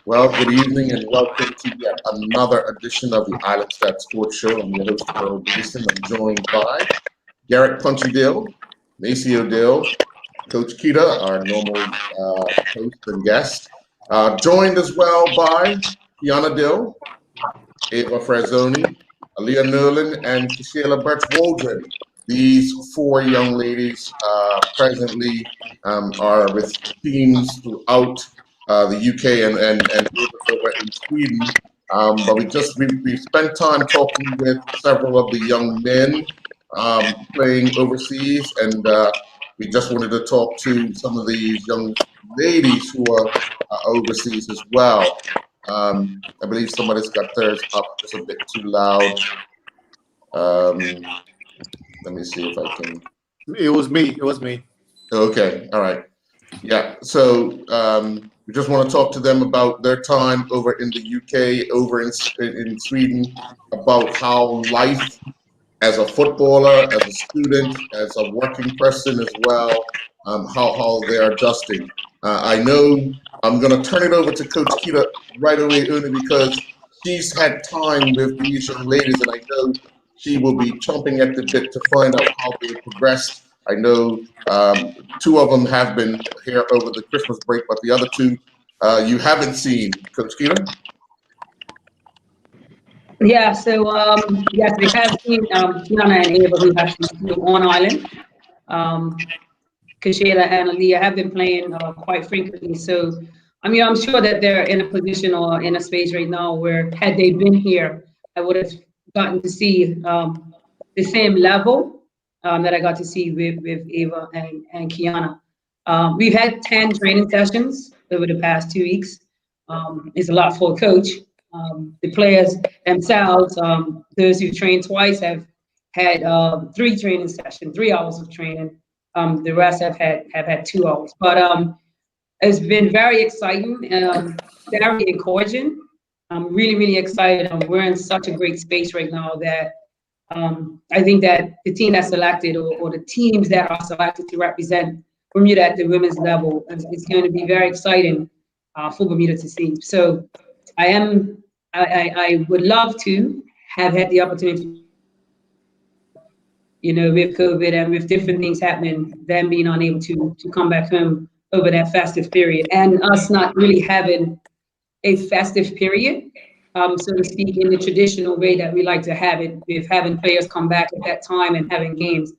Well, good evening and welcome to yet another edition of the Island Stat Sports Show. I'm your host, Earl Gleason. I'm joined by Garrett Punchy Dill, Macy O'Dill, Coach Kita, our normal host and guest. Joined as well by Kiana Dill, Ava Frazzoni, Aaliyah Nerlin, and Kishayla Birch-Waldron. These four young ladies presently are with teams throughout the UK and over in Sweden. But we spent time talking with several of the young men playing overseas, and we just wanted to talk to some of these young ladies who are overseas as well. I believe somebody's got theirs up just a bit too loud. Let me see if I can. It was me. Okay, all right. Yeah, so we just want to talk to them about their time over in the UK, over in Sweden, about how life as a footballer, as a student, as a working person as well, how they're adjusting. I know I'm going to turn it over to Coach Kita right away, only because she's had time with these young ladies, and I know she will be chomping at the bit to find out how they progressed. I know two of them have been here over the Christmas break, but the other two you haven't seen. Coach Kita? Yeah, so yes, we have seen Kiana and Ava, who actually on island. Kishayla and Aaliyah have been playing quite frequently. So, I mean, I'm sure that they're in a position or in a space right now where had they been here, I would have gotten to see the same level that I got to see with Ava and Kiana. We've had 10 training sessions over the past 2 weeks. It's a lot for a coach. The players themselves, those who trained twice, have had 3 training sessions, 3 hours of training. The rest have had 2 hours. But it's been very exciting, very encouraging. I'm really, really excited. We're in such a great space right now that I think that the team that's selected or the teams that are selected to represent Bermuda at the women's level is going to be very exciting for Bermuda to see. So I would love to have had the opportunity, you know, with COVID and with different things happening, them being unable to come back home over that festive period, and us not really having a festive period, so to speak, in the traditional way that we like to have it, with having players come back at that time and having games.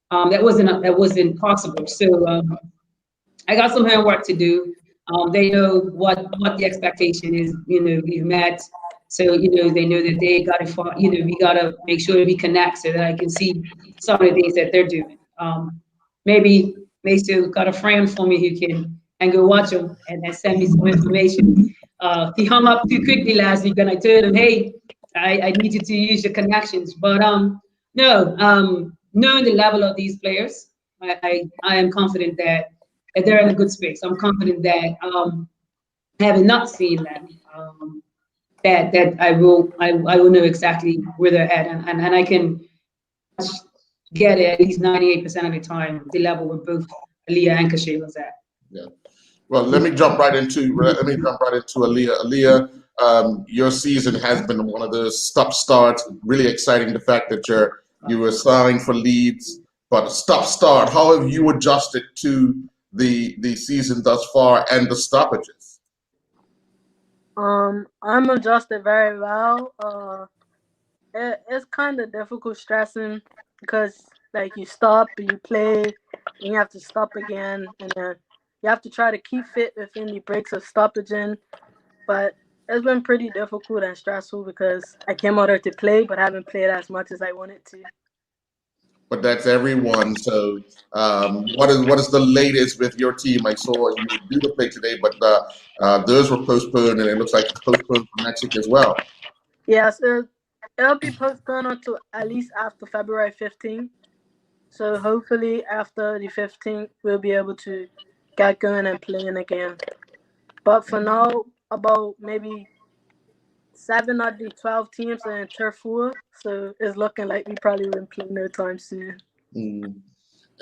That wasn't possible. So I got some homework to do. They know what the expectation is. You know, we've met, so you know they know that they got to. You know, we got to make sure that we connect so that I can see some of the things that they're doing. Maybe Macy got a friend for me who can and go watch them and send me some information. He hung up too quickly last week, and I told him, "Hey, I need you to use your connections." But no, knowing the level of these players, I am confident that they're in a good space. I'm confident that having not seen them, that I will know exactly where they're at, and I can get it at least 98% of the time the level where both Aaliyah and Kishayla's at. Yeah. Well, let me jump right into Aaliyah. Aaliyah, your season has been one of those stop starts. Really exciting, the fact that you were signed for Leeds, but stop start. How have you adjusted to the season thus far and the stoppages? I'm adjusted very well. It's kind of difficult, stressing, because like you stop and you play, and you have to stop again, and then you have to try to keep fit within the breaks of stoppaging. But it's been pretty difficult and stressful because I came out there to play, but haven't played as much as I wanted to. But that's everyone. So, what is the latest with your team? I saw you were due to play today, but those were postponed, and it looks like it's postponed for next week as well. Yes, it'll be postponed until at least after February 15th. So hopefully after the 15th, we'll be able to get going and playing again. But for now, about maybe 7 of the 12 teams are in turf war, so it's looking like we probably won't play no time soon. Mm.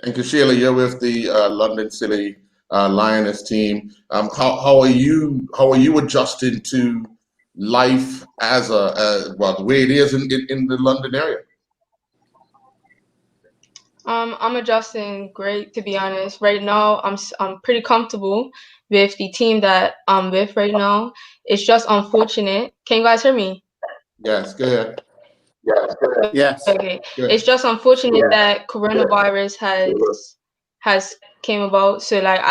And Kashila, you're with the London City Lioness team. How are you adjusting to life as well, the way it is in the London area? I'm adjusting great, to be honest. Right now, I'm pretty comfortable with the team that I'm with right now. It's just unfortunate. Can you guys hear me? Yes, go ahead. Yes. Okay. Good. It's just unfortunate that coronavirus has came about. So like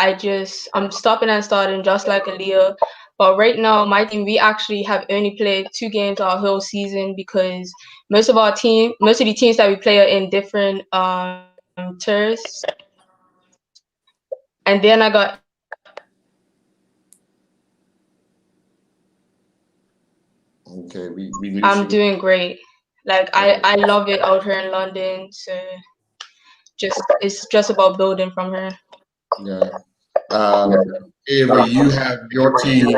I'm stopping and starting just like Aaliyah. But right now, my team, we actually have only played 2 games our whole season because most of the teams that we play are in different tiers. And then I got Okay, we I'm doing great. Like I love it out here in London. So it's just about building from here. Yeah. Ava, you have your team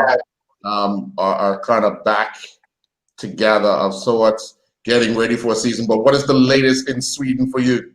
are kind of back together of sorts, getting ready for a season. But what is the latest in Sweden for you?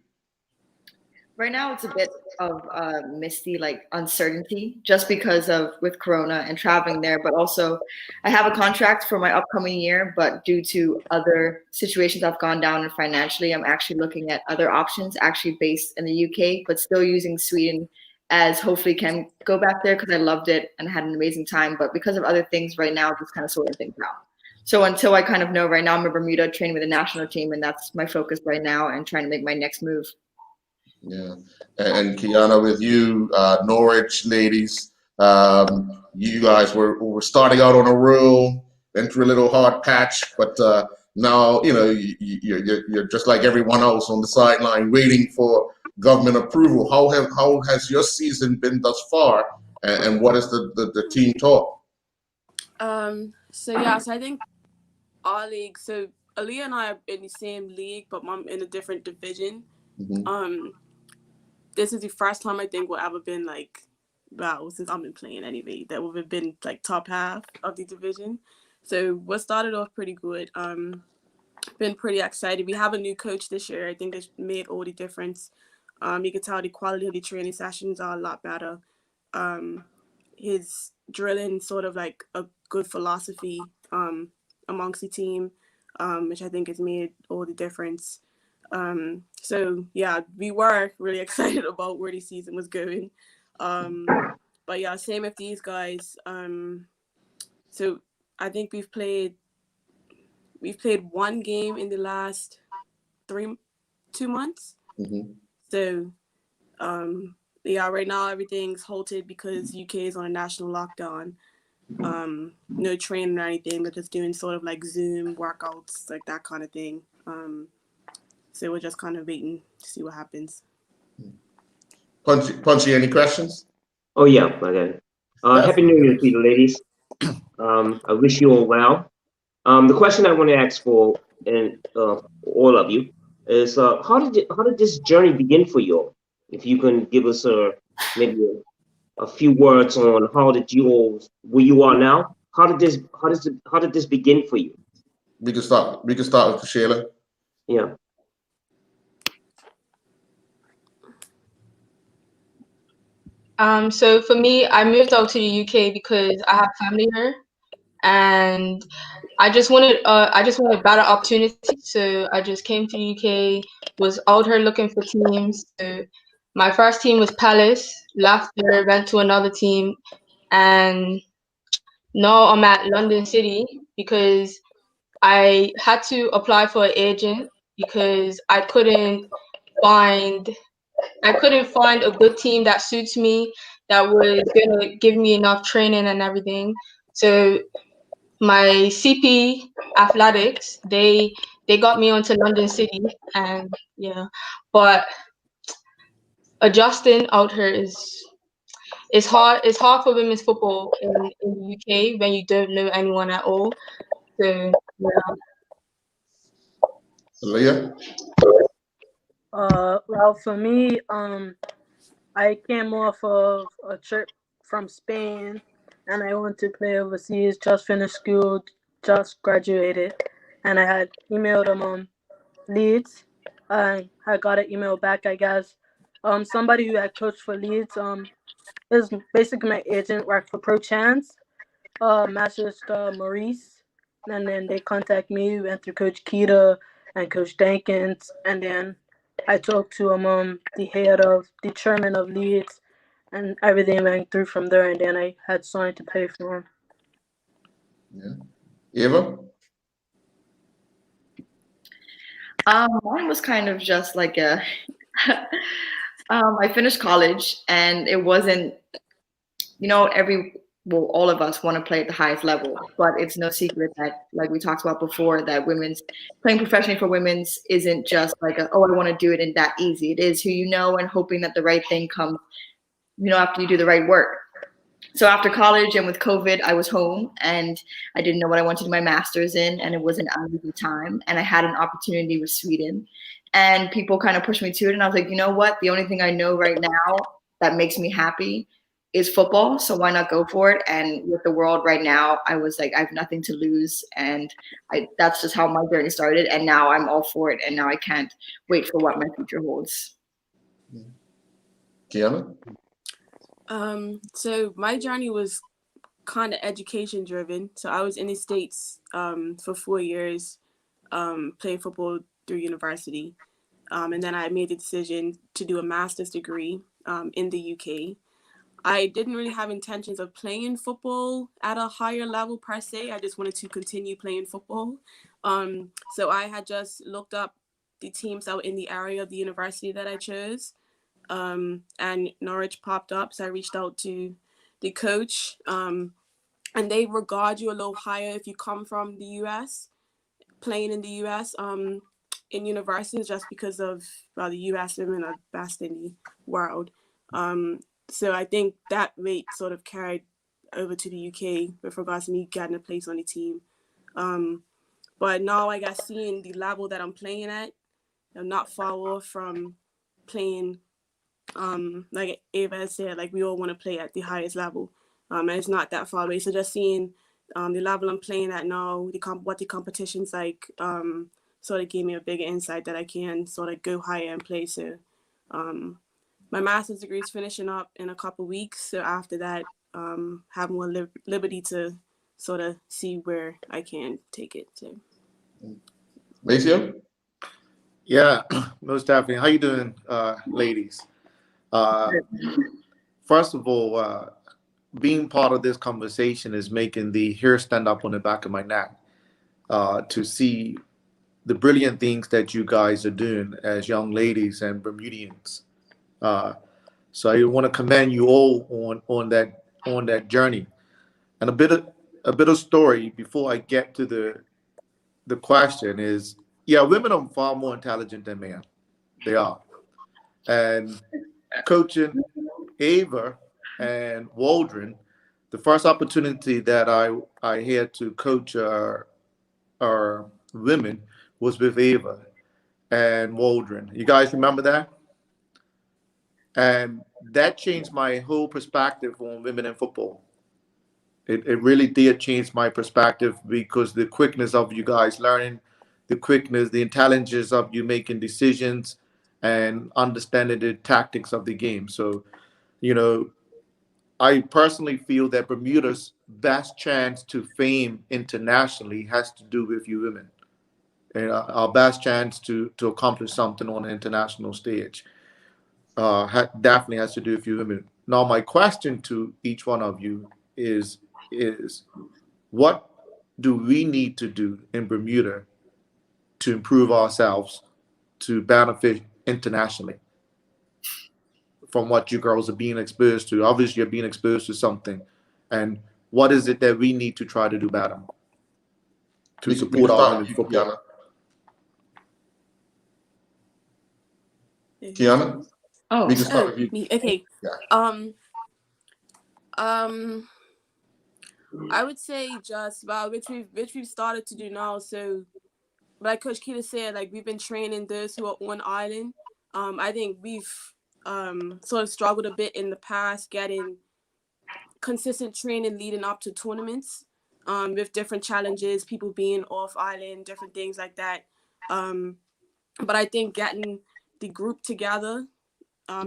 Right now, it's a bit of misty, like uncertainty, just because of with Corona and traveling there. But also, I have a contract for my upcoming year, but due to other situations I've gone down and financially, I'm actually looking at other options, actually based in the UK, but still using Sweden as hopefully can go back there because I loved it and had an amazing time. But because of other things right now, just kind of sorting things out. So until I kind of know right now, I'm in Bermuda training with the national team, and that's my focus right now and trying to make my next move. Yeah, and Kiana, with you, Norwich ladies, you guys were starting out on a roll, went through a little hard patch, but now you're just like everyone else on the sideline, waiting for government approval. How has your season been thus far, and what is the team talk? So I think our league. So Aaliyah and I are in the same league, but I'm in a different division. Mm-hmm. This is the first time I think we've ever been like, wow, since I've been playing anyway, that we've been like top half of the division. So we started off pretty good. Been pretty excited. We have a new coach this year. I think it's made all the difference. You can tell the quality of the training sessions are a lot better. His drilling sort of like a good philosophy amongst the team, which I think has made all the difference. So yeah, we were really excited about where the season was going. But yeah, same with these guys. So I think we've played 1 game in the last 2 months. Mm-hmm. So yeah, right now everything's halted because UK is on a national lockdown. No training or anything. They're just doing sort of like Zoom workouts, like that kind of thing. So we're just kind of waiting to see what happens. Punchy, any questions? Oh yeah, okay. Happy New Year to you, ladies. I wish you all well. The question I want to ask for all of you is how did this journey begin for you all? If you can give us maybe a few words on how did you all where you are now? How did this begin for you? We can start with Sheila. Yeah. So for me, I moved out to the UK because I have family here, and I just wanted better opportunity. So I just came to the UK, was out here looking for teams. So my first team was Palace. Left there, went to another team, and now I'm at London City because I had to apply for an agent because I couldn't find a good team that suits me, that was gonna give me enough training and everything. So my CP Athletics, they got me onto London City, and yeah, but adjusting out here is hard. It's hard for women's football in the UK when you don't know anyone at all. So yeah. Leah? Well, for me, I came off of a trip from Spain, and I went to play overseas. Just finished school, just graduated, and I had emailed them Leeds, and I got an email back. I guess somebody who had coached for Leeds is basically my agent, worked for Pro Chance, messaged Maurice, and then they contact me. Went through Coach Keita and Coach Dankins, and then I talked to the chairman of Leeds, and everything went through from there. And then I had signed to play for him. Yeah. Eva? Mine was kind of just like a. I finished college, and it wasn't, all of us want to play at the highest level, but it's no secret that, like we talked about before, that playing professionally for women's isn't just like I want to do it and that easy. It is who you know and hoping that the right thing comes, after you do the right work. So after college and with COVID, I was home and I didn't know what I wanted to do my master's in, and it wasn't an easy time. And I had an opportunity with Sweden, and people kind of pushed me to it. And I was like, you know what? The only thing I know right now that makes me happy is football. So why not go for it? And with the world right now, I was like, I have nothing to lose. And that's just how my journey started. And now I'm all for it. And now I can't wait for what my future holds. Kiana? So my journey was kind of education driven. So I was in the States for 4 years, playing football through university. And then I made the decision to do a master's degree in the UK. I didn't really have intentions of playing football at a higher level per se. I just wanted to continue playing football. So I had just looked up the teams that were in the area of the university that I chose. And Norwich popped up. So I reached out to the coach. And they regard you a little higher if you come from the US, playing in the US in universities, just because of the US women are best in the world. So I think that rate sort of carried over to the UK with regards to me getting a place on the team. But now I guess seeing the level that I'm playing at, I'm not far off from playing, like Ava said, like we all want to play at the highest level. And it's not that far away. So just seeing the level I'm playing at now, what the competition's like, sort of gave me a bigger insight that I can sort of go higher and play. So my master's degree is finishing up in a couple weeks. So after that, have more liberty to sort of see where I can take it to. Maceo? Yeah, most definitely. How you doing, ladies? First of all, being part of this conversation is making the hair stand up on the back of my neck to see the brilliant things that you guys are doing as young ladies and Bermudians. So I want to commend you all on that journey. And a bit of story before I get to the question is, yeah, women are far more intelligent than men. They are. And coaching Ava and Waldron, the first opportunity that I had to coach our women was with Ava and Waldron. You guys remember that? And that changed my whole perspective on women in football. It really did change my perspective, because the quickness of you guys learning, the quickness, the intelligence of you making decisions and understanding the tactics of the game. So, I personally feel that Bermuda's best chance to fame internationally has to do with you women. And our best chance to accomplish something on the international stage definitely has to do with you women. Now, my question to each one of you is what do we need to do in Bermuda to improve ourselves to benefit internationally from what you girls are being exposed to? Obviously, you're being exposed to something. And what is it that we need to try to do better to support our women's football? Kiana? Oh, we can start with you. Okay. Yeah. I would say just which we've started to do now. So like Coach Keita said, like we've been training those who are on island. I think we've sort of struggled a bit in the past getting consistent training leading up to tournaments, with different challenges, people being off island, different things like that. But I think getting the group together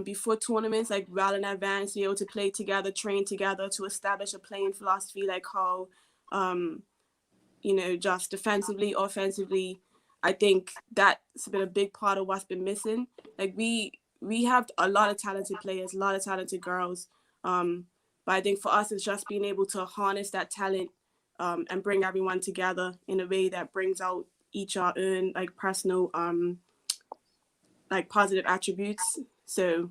before tournaments, like well in advance, be able to play together, train together to establish a playing philosophy, like how, just defensively, offensively. I think that's been a big part of what's been missing. Like we have a lot of talented players, a lot of talented girls. But I think for us, it's just being able to harness that talent and bring everyone together in a way that brings out each our own like personal like positive attributes. So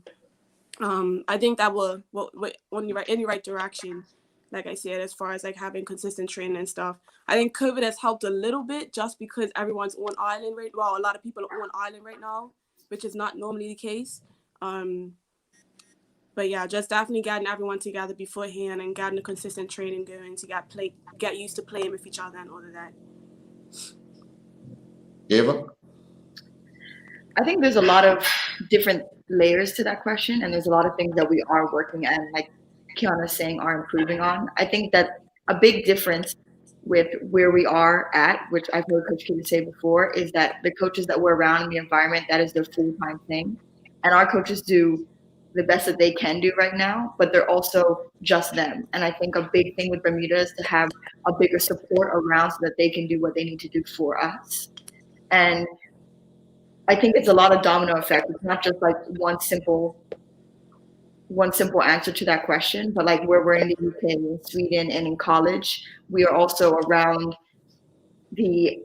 I think that will in the right direction. Like I said, as far as like having consistent training and stuff, I think COVID has helped a little bit just because everyone's on island right. Well, a lot of people are on island right now, which is not normally the case. But yeah, just definitely getting everyone together beforehand and getting a consistent training going to get used to playing with each other and all of that. Ava? I think there's a lot of different layers to that question, and there's a lot of things that we are working and, like Kiana's saying, are improving on. I think that a big difference with where we are at, which I've heard Coach Keita say before, is that the coaches that we're around in the environment, that is their full-time thing. And our coaches do the best that they can do right now, but they're also just them. And I think a big thing with Bermuda is to have a bigger support around so that they can do what they need to do for us. And I think it's a lot of domino effect. It's not just like one simple answer to that question, but like where we're in the UK, in Sweden, and in college, we are also around we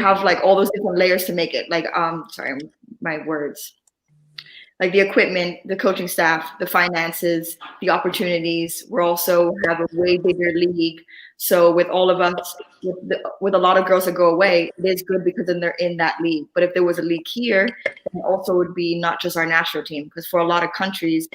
have like all those different layers to make it. Like, sorry, my words. Like the equipment, the coaching staff, the finances, the opportunities. We also have a way bigger league. So with all of us, with a lot of girls that go away, it is good because then they're in that league. But if there was a league here, then also would be not just our national team, because for a lot of countries,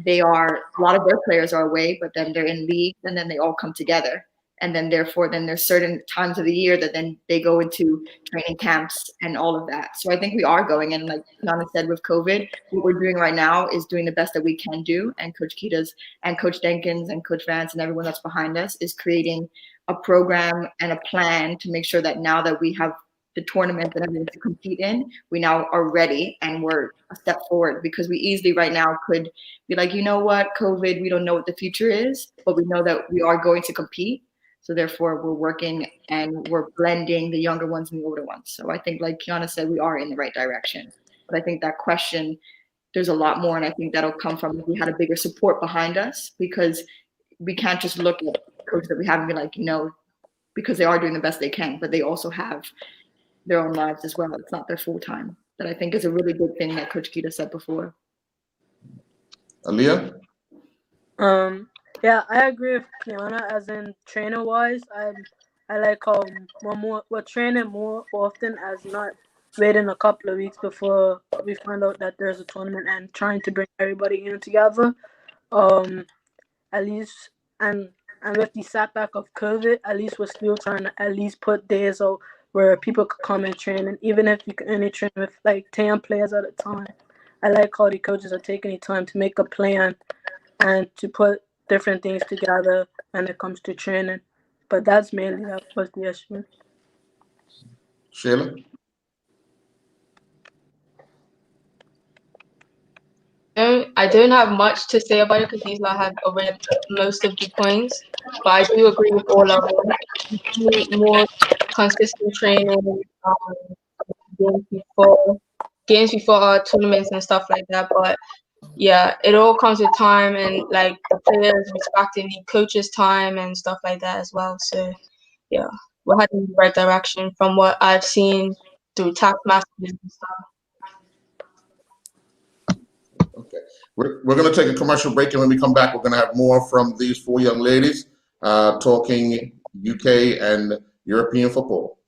a lot of their players are away, but then they're in league, and then they all come together. And then therefore, then there's certain times of the year that then they go into training camps and all of that. So I think we are going, and like Kiana said, with COVID, what we're doing right now is doing the best that we can do. And Coach Keita's and Coach Denkins and Coach Vance and everyone that's behind us is creating a program and a plan to make sure that now that we have the tournament that everyone to compete in, we now are ready and we're a step forward, because we easily right now could be like, you know what, COVID, we don't know what the future is, but we know that we are going to compete. So therefore, we're working and we're blending the younger ones and the older ones. So I think, like Kiana said, we are in the right direction. But I think that question, there's a lot more, and I think that'll come from if we had a bigger support behind us, because we can't just look at coaches that we have and be like, because they are doing the best they can, but they also have their own lives as well. It's not their full time. That I think is a really big thing that Coach Keita said before. Aaliyah? Yeah, I agree with Kiana. As in trainer wise, I like how we're training more often, as not waiting a couple of weeks before we find out that there's a tournament and trying to bring everybody in together. At least and with the setback of COVID, at least we're still trying to at least put days out where people could come and train, and even if you can only train with like 10 players at a time. I like how the coaches are taking the time to make a plan and to put different things together when it comes to training. But that's mainly what's the issue. Sheila? I don't have much to say about it because these lot have already most of the points, but I do agree with all of them. We need more consistent training, games before our tournaments and stuff like that. But yeah, it all comes with time and like the players respecting the coach's time and stuff like that as well. So yeah, we're heading in the right direction from what I've seen through task messages and stuff. Okay, we're going to take a commercial break, and when we come back, we're going to have more from these four young ladies talking UK and European football.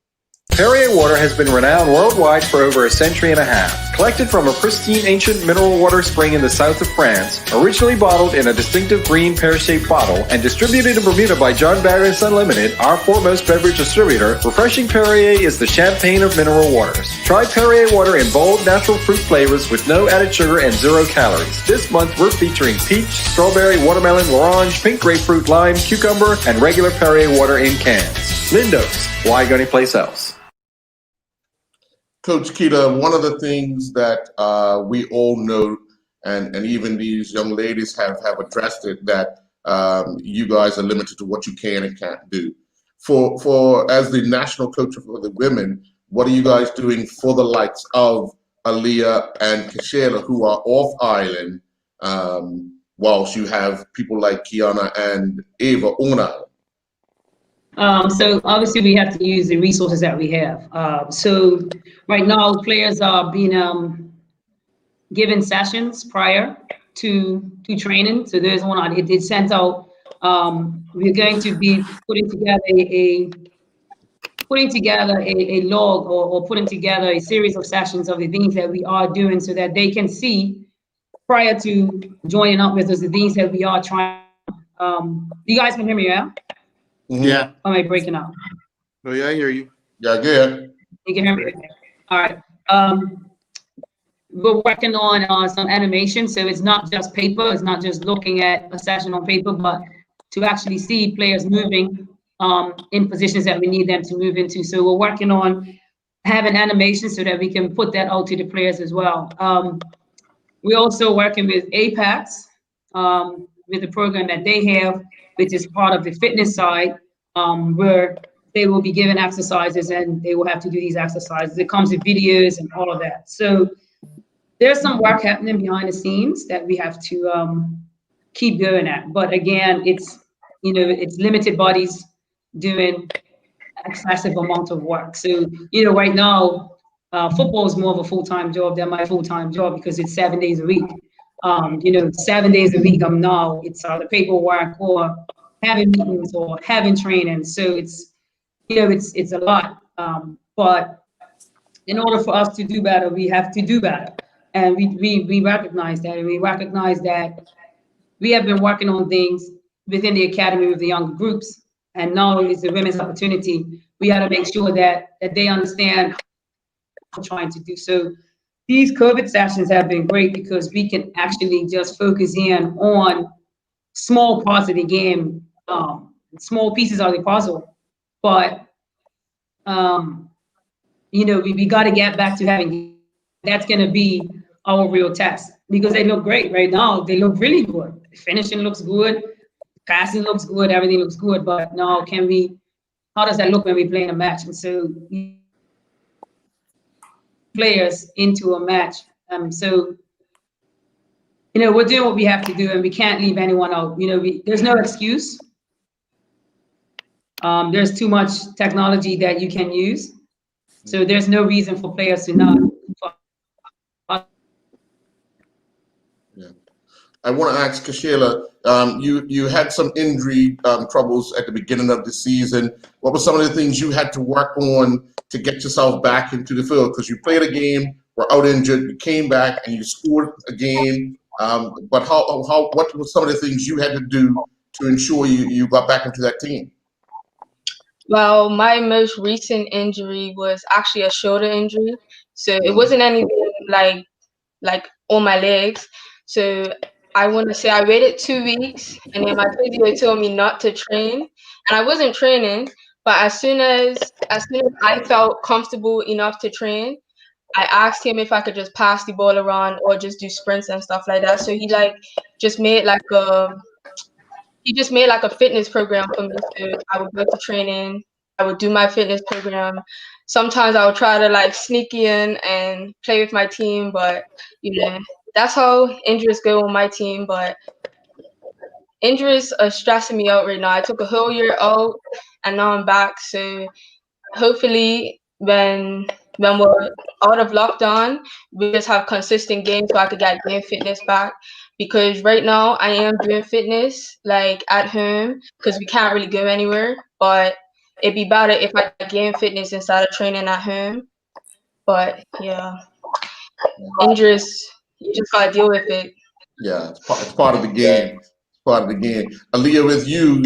Perrier Water has been renowned worldwide for over a century and a half. Collected from a pristine ancient mineral water spring in the south of France, originally bottled in a distinctive green pear-shaped bottle, and distributed in Bermuda by John Barry Unlimited, our foremost beverage distributor, Refreshing Perrier is the champagne of mineral waters. Try Perrier water in bold, natural fruit flavors with no added sugar and 0 calories. This month, we're featuring peach, strawberry, watermelon, orange, pink grapefruit, lime, cucumber, and regular Perrier water in cans. Lindo's. Why go anyplace else? Coach Keita, one of the things that we all know, and even these young ladies have addressed it, that you guys are limited to what you can and can't do. For as the national coach for the women, what are you guys doing for the likes of Aaliyah and Kashayla, who are off island, whilst you have people like Kiana and Ava on island? So obviously we have to use the resources that we have. So right now players are being given sessions prior to training. So there's one on it sent out. We're going to be putting together a log or putting together a series of sessions of the things that we are doing so that they can see prior to joining up with us the things that we are trying. You guys can hear me, yeah? Yeah. Am I breaking up? Oh, yeah, I hear you. Yeah, good. You can hear me? All right. We're working on some animation, so it's not just paper. It's not just looking at a session on paper, but to actually see players moving in positions that we need them to move into. So we're working on having animation so that we can put that out to the players as well. We're also working with Apex with the program that they have, which is part of the fitness side, where they will be given exercises and they will have to do these exercises. It comes with videos and all of that. So there's some work happening behind the scenes that we have to keep going at. But again, it's limited bodies doing excessive amount of work. So, right now, football is more of a full-time job than my full-time job because it's 7 days a week. 7 days a week, it's the paperwork or having meetings or having training. So it's a lot. But in order for us to do better, we have to do better. And we recognize that. And we recognize that we have been working on things within the academy with the younger groups. And now it's the women's opportunity. We got to make sure that they understand what we're trying to do. So these COVID sessions have been great because we can actually just focus in on small parts of the game, small pieces of the puzzle. But, we got to get back to having, that's going to be our real test because they look great right now. They look really good. The finishing looks good. Passing looks good. Everything looks good. But now how does that look when we play in a match? And so players into a match. So, we're doing what we have to do and we can't leave anyone out. There's no excuse. There's too much technology that you can use. So there's no reason for players to not. Yeah. I want to ask Kashayla, you had some injury troubles at the beginning of the season. What were some of the things you had to work on to get yourself back into the field? Because you played a game, were out injured, you came back and you scored a game. But what were some of the things you had to do to ensure you got back into that team? Well, my most recent injury was actually a shoulder injury. So it wasn't anything like on my legs. So I want to say I waited 2 weeks and then my physio told me not to train. And I wasn't training, but as soon as I felt comfortable enough to train, I asked him if I could just pass the ball around or just do sprints and stuff like that. So he just made a fitness program for me. So I would go to training, I would do my fitness program. Sometimes I would try to sneak in and play with my team, but that's how injuries go on my team. But injuries are stressing me out right now. I took a whole year out and now I'm back. So hopefully when we're out of lockdown, we just have consistent games so I could get game fitness back. Because right now I am doing fitness at home because we can't really go anywhere. But it'd be better if I gain fitness instead of training at home. But yeah, injurious. You just gotta deal with it. Yeah, it's part of the game. It's part of the game. Aaliyah, with you,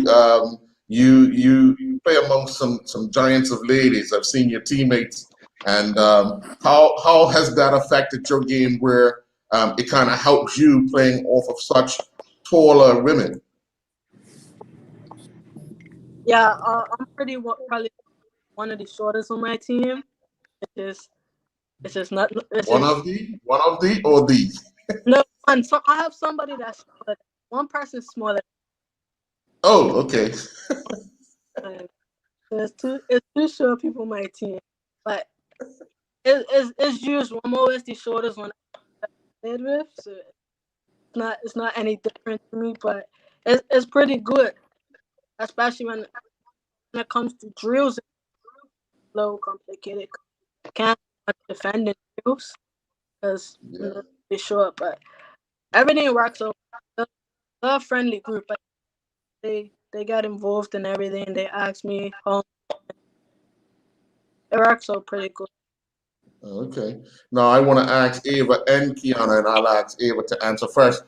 you play amongst some giants of ladies. I've seen your teammates, and how has that affected your game? Where it kind of helps you playing off of such taller women? Yeah, I'm probably one of the shortest on my team. It's just not. One of the, or these? No one. So I have somebody that's smaller. One person smaller. Oh, okay. It's two short people on my team, but it's usual. I'm always the shortest one I played with, so it's not any different to me. But it's pretty good, especially when it comes to drills. It's low complicated. I can't defend in drills because they're short, but everything works out. They're a friendly group, but they got involved in everything. They asked me home. It works out pretty good. Okay. Now I want to ask Ava and Kiana, and I'll ask Ava to answer first.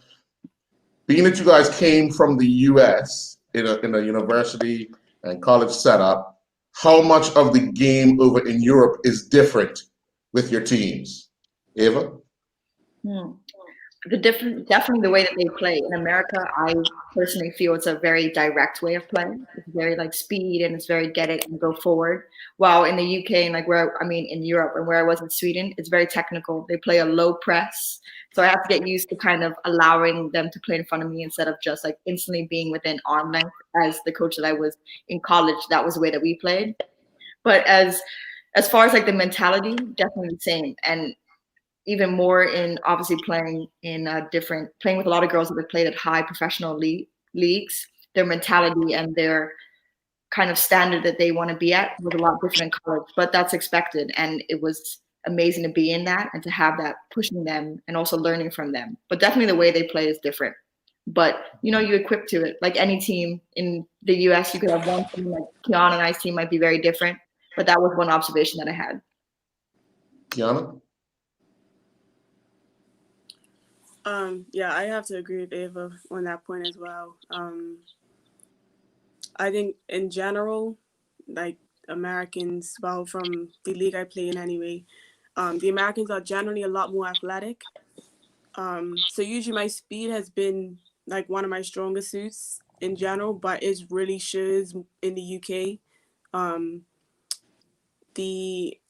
Being that you guys came from the U.S. in a university and college setup, how much of the game over in Europe is different with your teams? Ava? Definitely the way that they play. In America, I personally feel it's a very direct way of playing. It's very like speed, and it's very get it and go forward. While in the UK and in Europe and where I was in Sweden, it's very technical. They play a low press. So I have to get used to kind of allowing them to play in front of me instead of just like instantly being within arm length. As the coach that I was in college, that was the way that we played. But as far as like the mentality, definitely the same. And even more in obviously playing with a lot of girls that have played at high professional leagues, their mentality and their kind of standard that they want to be at was a lot different in college, but that's expected. And it was amazing to be in that and to have that pushing them and also learning from them. But definitely the way they play is different. But, you equip to it. Like any team in the US, you could have one team, like Kiana and I's team might be very different. But that was one observation that I had. Kiana? Yeah, I have to agree with Ava on that point as well. I think in general, like Americans, well, from the league I play in anyway, the Americans are generally a lot more athletic. So usually my speed has been like one of my strongest suits in general, but it really shows in the UK.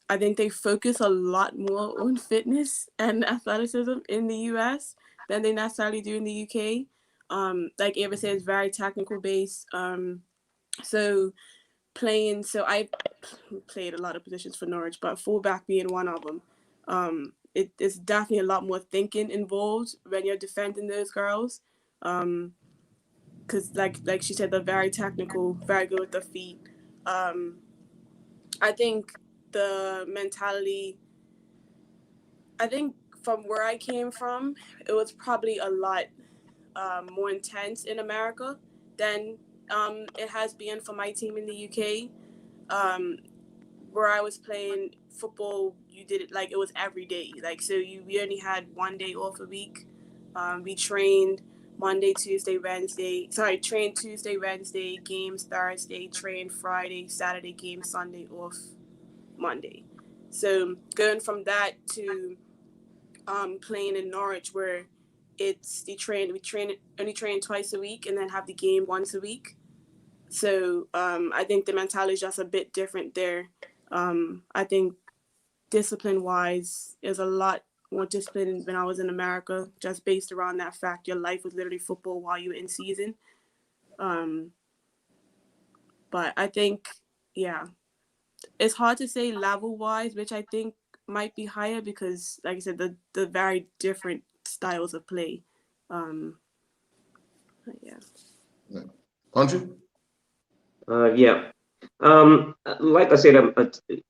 I think they focus a lot more on fitness and athleticism in the US than they necessarily do in the UK. Like Ava said, it's very technical based. So I played a lot of positions for Norwich, but fullback being one of them. It's definitely a lot more thinking involved when you're defending those girls. Because like she said, they're very technical, very good with their feet. I think the mentality, from where I came from, it was probably a lot more intense in America than it has been for my team in the UK. Where I was playing football, you did it like it was every day. Like, so we only had one day off a week. We trained trained Tuesday, Wednesday, games Thursday, trained Friday, Saturday, games Sunday, off Monday. So going from that to playing in Norwich, where we only train twice a week and then have the game once a week. So I think the mentality is just a bit different there. I think discipline-wise, is a lot more discipline when I was in America, just based around that fact. Your life was literally football while you were in season. But I think, yeah, it's hard to say level-wise, which I think might be higher because, like I said, the very different styles of play. Yeah. Punchy? Yeah. Like I said,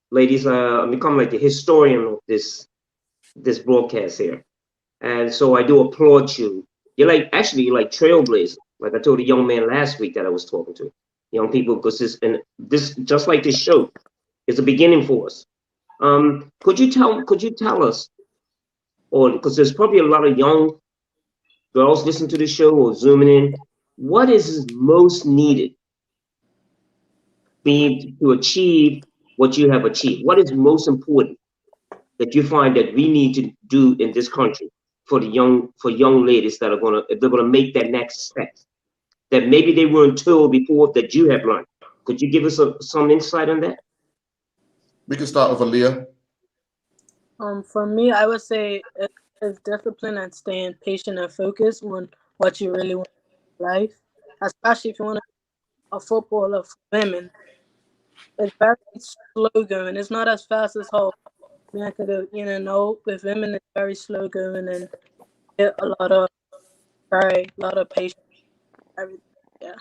ladies, I'm become like the historian of this broadcast here, and so I do applaud you. You're like trailblazers. Like I told a young man last week that I was talking to, young people, because this just like this show is a beginning for us. Could you tell us or because there's probably a lot of young girls listening to the show or zooming in, what is most needed to achieve what you have achieved? What is most important that you find that we need to do in this country for young ladies that are gonna make that next step that maybe they weren't told before that you have learned? Could you give us some insight on that? We can start with Aaliyah. For me, I would say it's discipline and staying patient and focused on what you really want in life, especially if you want to be a footballer for women. It's very slow going. It's not as fast as how men can go, no, with women it's very slow going and get a lot of patience, everything. Yeah.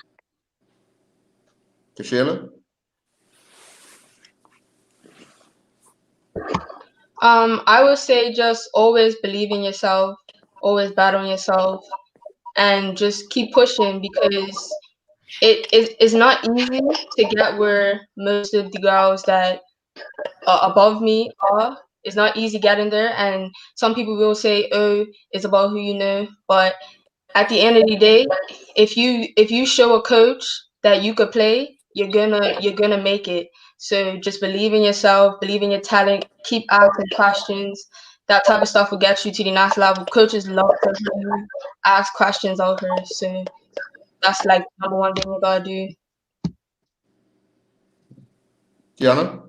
Kashayla? I would say just always believe in yourself, always battle on yourself, and just keep pushing because it's not easy to get where most of the girls that are above me are. It's not easy getting there, and some people will say, "Oh, it's about who you know." But at the end of the day, if you show a coach that you could play, you're gonna make it. So just believe in yourself, believe in your talent, keep asking questions. That type of stuff will get you to the next level. Coaches love to hear you ask questions of her. So that's like number one thing you gotta do. Kiana?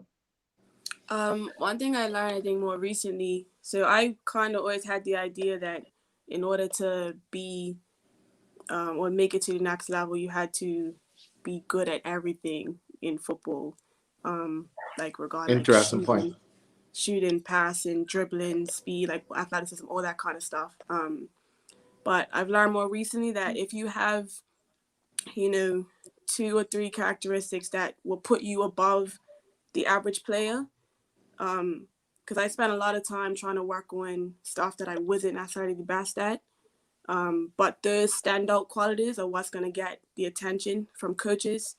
One thing I learned, I think, more recently, so I kind of always had the idea that in order to be or make it to the next level, you had to be good at everything in football, like regarding Interesting point. shooting, passing, dribbling, speed, like athleticism, all that kind of stuff. But I've learned more recently that if you have, 2 or 3 characteristics that will put you above the average player, because I spent a lot of time trying to work on stuff that I wasn't necessarily the best at. But those standout qualities are what's going to get the attention from coaches.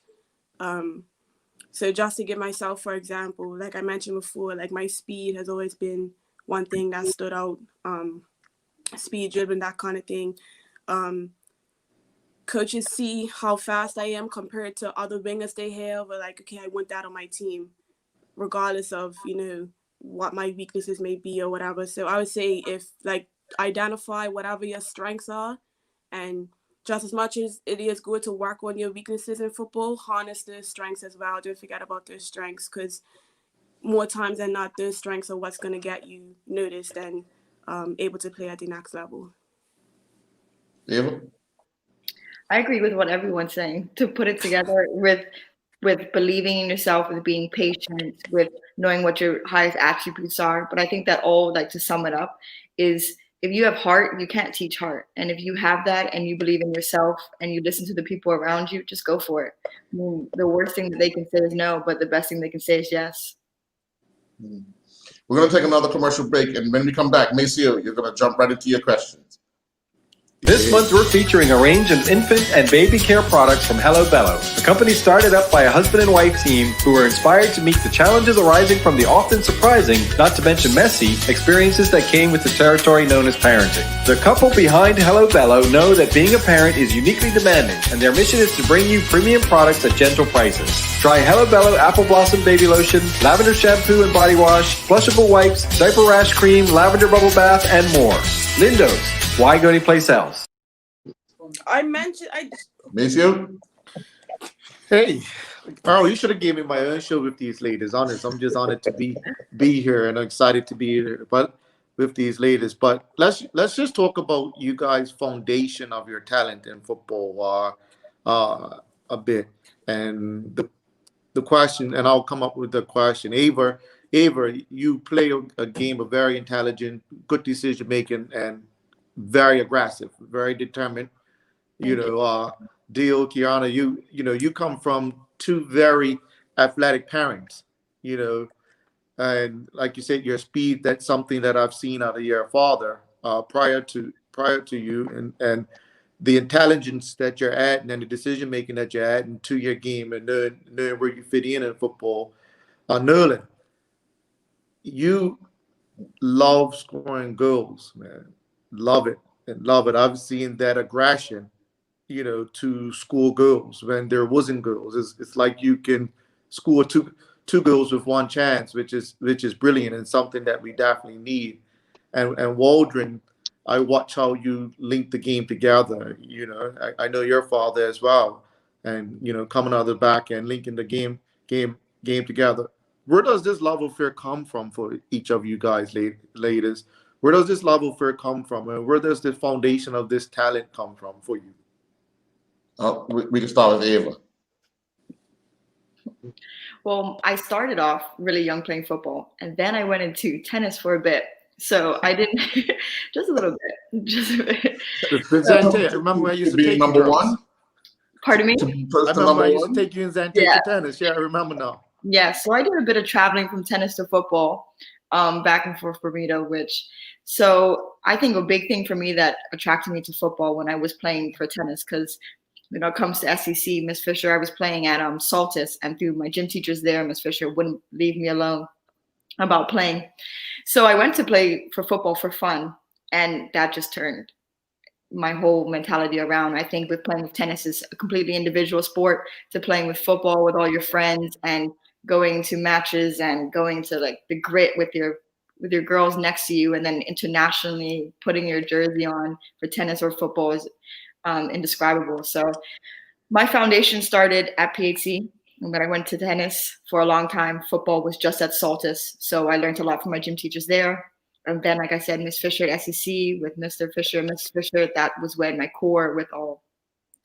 So just to give myself, for example, like I mentioned before, like my speed has always been one thing that stood out. Speed, dribbling, that kind of thing. Coaches see how fast I am compared to other wingers they have, or like, okay, I want that on my team, regardless of, what my weaknesses may be or whatever. So I would say if like identify whatever your strengths are, and just as much as it is good to work on your weaknesses in football, harness those strengths as well. Don't forget about those strengths, because more times than not, those strengths are what's going to get you noticed and able to play at the next level. Eva? I agree with what everyone's saying. To put it together with believing in yourself, with being patient, with knowing what your highest attributes are. But I think that all, like, to sum it up, is if you have heart, you can't teach heart. And if you have that and you believe in yourself and you listen to the people around you, just go for it. I mean, the worst thing that they can say is no, but the best thing they can say is yes. We're going to take another commercial break, and when we come back, Maceo, you're going to jump right into your questions. This month, we're featuring a range of infant and baby care products from Hello Bello. The company started up by a husband and wife team who were inspired to meet the challenges arising from the often surprising, not to mention messy, experiences that came with the territory known as parenting. The couple behind Hello Bello know that being a parent is uniquely demanding, and their mission is to bring you premium products at gentle prices. Try Hello Bello Apple Blossom Baby Lotion, Lavender Shampoo and Body Wash, Flushable Wipes, Diaper Rash Cream, Lavender Bubble Bath, and more. Lindo's. Why go anyplace else? Maceo? Hey, Earl, you should have given me my own show with these ladies. Honest, I'm just honored to be here and excited to be here. But with these ladies, but let's just talk about you guys' foundation of your talent in football a bit, and the question, and I'll come up with the question. Ava, you play a game of very intelligent, good decision making, and very aggressive, very determined. Deal, Kiana, you come from 2 very athletic parents, and like you said, your speed, that's something that I've seen out of your father prior to you, and the intelligence that you're adding and the decision making that you're adding to your game, and knowing where you fit in football. Nerlin, you love scoring goals, man. Love it and love it. I've seen that aggression, to score goals when there wasn't goals. It's like you can score two goals with one chance, which is brilliant and something that we definitely need. And Waldron, I watch how you link the game together. I know your father as well, and coming out of the back and linking the game together. Where does this love affair come from for each of you guys, ladies? Where does this love affair come from, and where does the foundation of this talent come from for you? We can start with Ava. Well, I started off really young playing football, and then I went into tennis for a bit. So I didn't, just a little bit, just a bit. I remember when I used to take number you, one. Pardon me? I remember I used to take you in Zante to tennis. Yeah, I remember now. Yeah, so I did a bit of traveling from tennis to football, back and forth Bermuda, so I think a big thing for me that attracted me to football when I was playing for tennis, because when it comes to SEC, Miss Fisher, I was playing at Saltus, and through my gym teachers there, Miss Fisher wouldn't leave me alone about playing. So I went to play for football for fun, and that just turned my whole mentality around. I think with playing with tennis is a completely individual sport to playing with football with all your friends and going to matches and going to like the grit with your girls next to you, and then internationally putting your jersey on for tennis or football is indescribable. So my foundation started at PHC, and then I went to tennis for a long time. Football was just at Saltus, so I learned a lot from my gym teachers there. And then, like I said, Miss Fisher at SEC with Mr. Fisher, Miss Fisher, that was when my core with all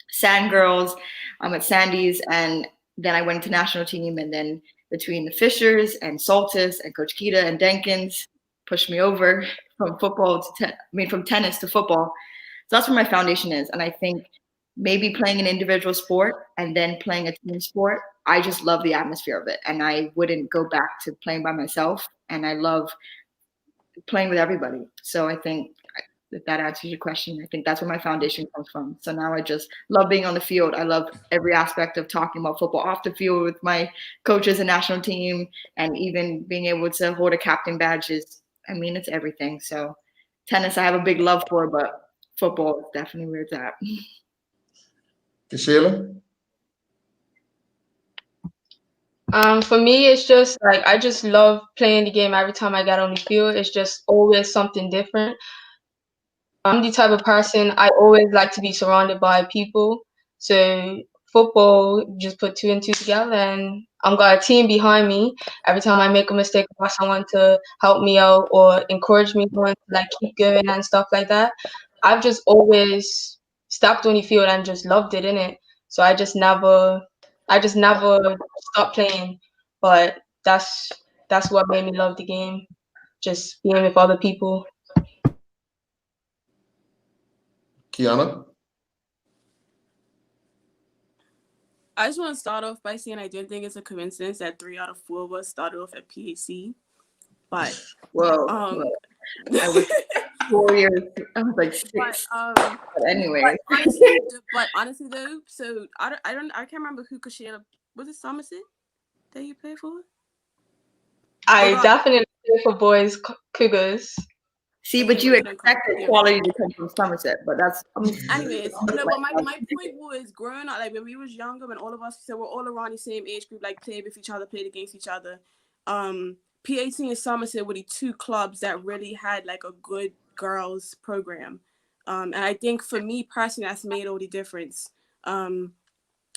Sand Girls at Sandy's. And then I went to national team, and then between the Fishers and Saltus and Coach Kita and Denkins pushed me over from from tennis to football. So that's where my foundation is. And I think maybe playing an individual sport and then playing a team sport, I just love the atmosphere of it. And I wouldn't go back to playing by myself. And I love playing with everybody. So I think if that answers your question, I think that's where my foundation comes from. So now I just love being on the field. I love every aspect of talking about football off the field with my coaches and national team, and even being able to hold a captain badge it's everything. So tennis, I have a big love for, but football is definitely where it's at. Sheila? For me, it's just like I just love playing the game every time I get on the field. It's just always something different. I'm the type of person, I always like to be surrounded by people. So football, just put two and two together, and I've got a team behind me. Every time I make a mistake, I want someone to help me out or encourage me to like keep going and stuff like that. I've just always stepped on the field and just loved it, innit? So I just never stopped playing. But that's what made me love the game, just being with other people. Kiana? I just want to start off by saying I don't think it's a coincidence that 3 out of 4 of us started off at PHC. But Whoa. I was 4 years. I was like 6. But anyway. But honestly though, so I can't remember who Kashayla was. It Somerset that you played for? I definitely play for boys Cougars. See, but you expected quality to come from Somerset, but that's anyways. No, but my point was growing up, like when we was younger, when all of us, so we're all around the same age group, like played with each other, played against each other. PHC and Somerset were the 2 clubs that really had like a good girls program, and I think for me personally, that's made all the difference.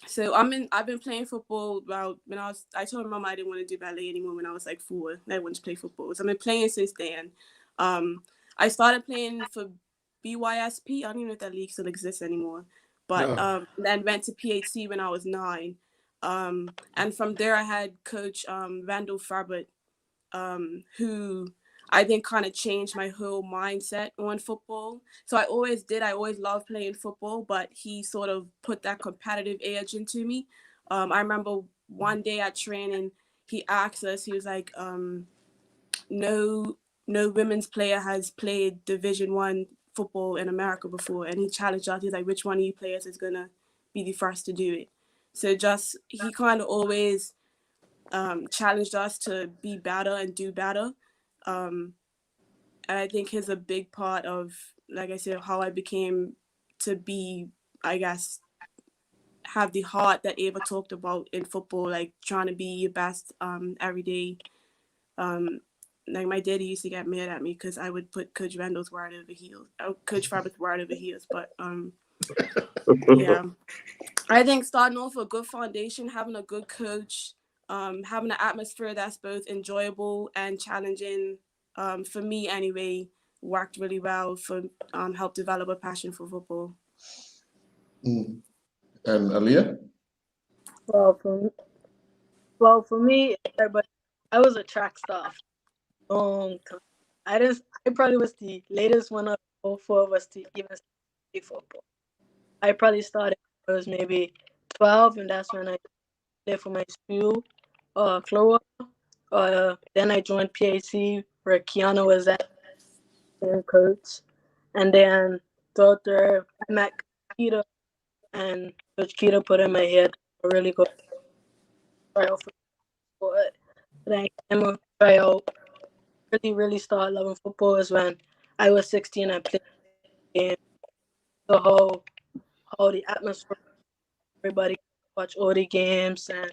So I've been playing football about when I told my mom I didn't want to do ballet anymore when I was like 4. And I wanted to play football. So I've been playing since then. I started playing for BYSP. I don't even know if that league still exists anymore. But then went to PHC when I was 9. And from there I had Coach Randall Farbert, who I think kind of changed my whole mindset on football. So I always loved playing football, but he sort of put that competitive edge into me. I remember one day at training, he asked us, he was like, no women's player has played Division 1 football in America before. And he challenged us. He's like, which one of you players is going to be the first to do it? So he kind of always challenged us to be better and do better. And I think he's a big part of, like I said, how I became to be, I guess, have the heart that Ava talked about in football, like trying to be your best every day. Like my daddy used to get mad at me because I would put Coach Randall's word over heels, Coach Fabrick's word over heels. But yeah, I think starting off with a good foundation, having a good coach, having an atmosphere that's both enjoyable and challenging, for me anyway, worked really well for help develop a passion for football. And Aaliyah? Well, for me, but I was a track star for a long time. I probably was the latest one of all four of us to even play football. I probably started when I was maybe 12, and that's when I played for my school, Clora. Then I joined PAC where Kiana was at and coach. And then third, I met Keita, and Coach Keita put in my head a really good trial for sport. Then I came to try out. Really started loving football is when I was 16. I played the game. The whole the atmosphere, everybody watch all the games and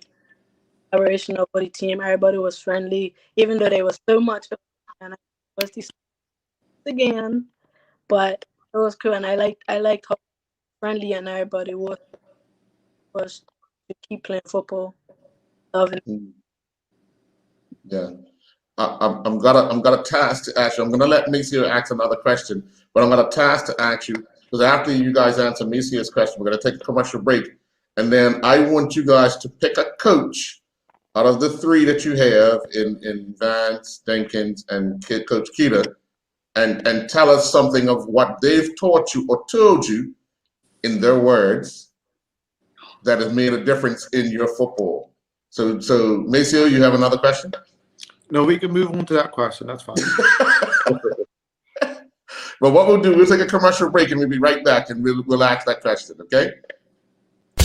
collaboration of the team. Everybody was friendly, even though there was so much. And I was again, but it was cool, and I liked how friendly and everybody was to keep playing football. Loving. Yeah. I'm gonna task to ask you. I'm gonna let Micio ask another question, but I'm gonna task to ask you because after you guys answer Micio's question, we're gonna take a commercial break, and then I want you guys to pick a coach out of the three that you have in Vance, Jenkins, and Coach Keita, and tell us something of what they've taught you or told you in their words that has made a difference in your football. So Micio, you have another question? No, we can move on to that question. That's fine. But what we'll do, we'll take a commercial break and we'll be right back and we'll ask that question, okay?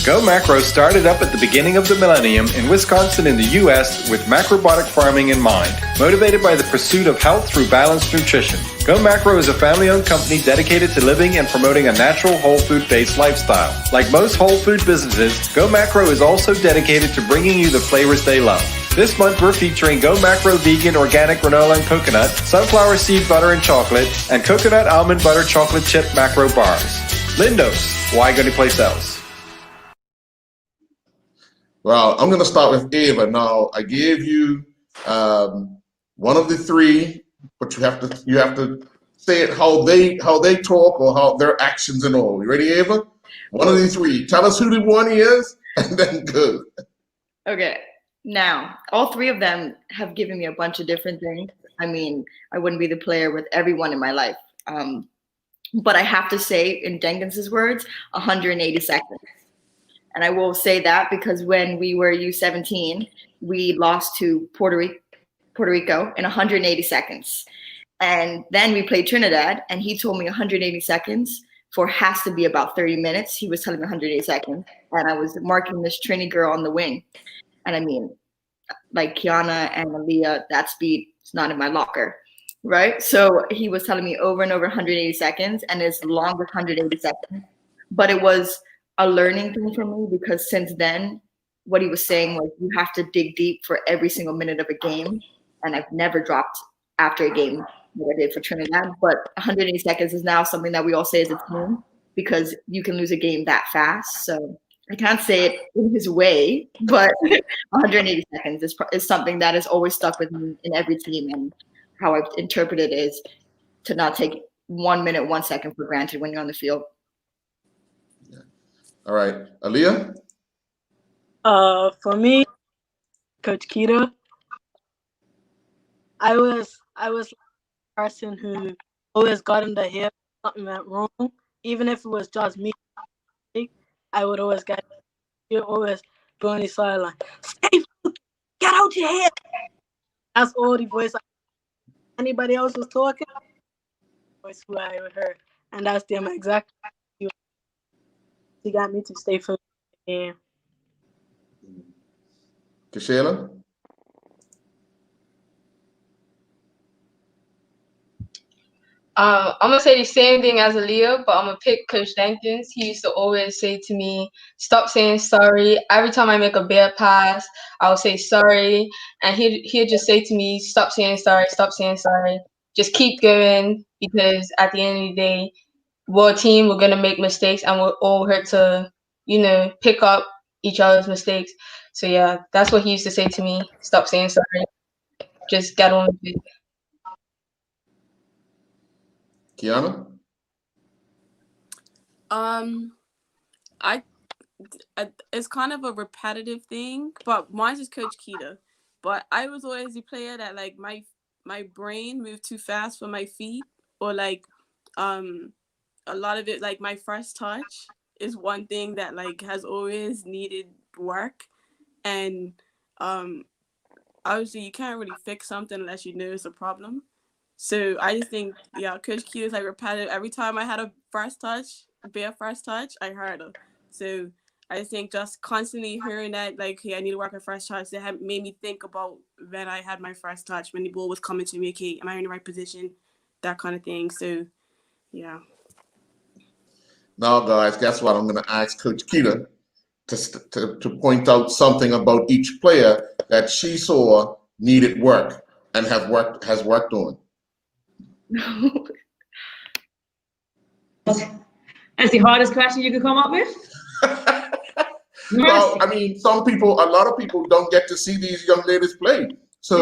Go Macro started up at the beginning of the millennium in Wisconsin in the U.S. with macrobiotic farming in mind, motivated by the pursuit of health through balanced nutrition. Go Macro is a family-owned company dedicated to living and promoting a natural whole food-based lifestyle. Like most whole food businesses, Go Macro is also dedicated to bringing you the flavors they love. This month we're featuring Go Macro Vegan Organic Granola and Coconut, Sunflower Seed Butter and Chocolate, and Coconut Almond Butter Chocolate Chip Macro Bars. Lindos, why go to place else? Well, I'm going to start with Ava. Now, I gave you one of the three, but you have to say it how they talk or how their actions and all. You ready, Ava? One of the three. Tell us who the one is, and then go. Okay. Now, all three of them have given me a bunch of different things. I mean, I wouldn't be the player with everyone in my life. But I have to say, in Jenkins's words, 180 seconds. And I will say that because when we were U17, we lost to Puerto Rico in 180 seconds. And then we played Trinidad, and he told me 180 seconds has to be about 30 minutes. He was telling me 180 seconds. And I was marking this Trini girl on the wing. And I mean, like Kiana and Aaliyah, that speed is not in my locker, right? So he was telling me over and over 180 seconds, and it's the longest 180 seconds. But it was a learning thing for me because since then, what he was saying was you have to dig deep for every single minute of a game. And I've never dropped after a game like I did for Trinidad. But 180 seconds is now something that we all say as a team because you can lose a game that fast. So I can't say it in his way, but 180 seconds is something that has always stuck with me in every team. And how I've interpreted it is to not take 1 minute, 1 second for granted when you're on the field. All right, Aaliyah? For me, Coach Keita, I was a person who always got in the head something went wrong. Even if it was just me, I would always always go on the sideline. Stay, get out your head. That's all the voice. Anybody else was talking, voice who I heard, and that's them exactly. He got me to stay focused. Yeah. Kashayla? I'm gonna say the same thing as Aaliyah, but I'm gonna pick Coach Jenkins. He used to always say to me, "Stop saying sorry." Every time I make a bad pass, I would say sorry, and he'd just say to me, "Stop saying sorry. Stop saying sorry. Just keep going, because at the end of the day, we're a team. We're gonna make mistakes, and we're all here to, pick up each other's mistakes." So yeah, that's what he used to say to me. Stop saying sorry. Just get on with it. Kiana? I it's kind of a repetitive thing, but mine's is Coach Keita. But I was always the player that like my brain moved too fast for my feet, or like a lot of it, like my first touch is one thing that like has always needed work, and obviously you can't really fix something unless you know it's a problem. So I just think, yeah, Coach Q is like repetitive. Every time I had a first touch, bare first touch, I heard her. So I think just constantly hearing that, like, hey, I need to work on first touch, that had made me think about when I had my first touch, when the ball was coming to me, okay, am I in the right position? That kind of thing. So, yeah. Now, guys, guess what? I'm going to ask Coach Keita to point out something about each player that she saw needed work and has worked on. That's the hardest question you could come up with? Well, I mean, a lot of people don't get to see these young ladies play. So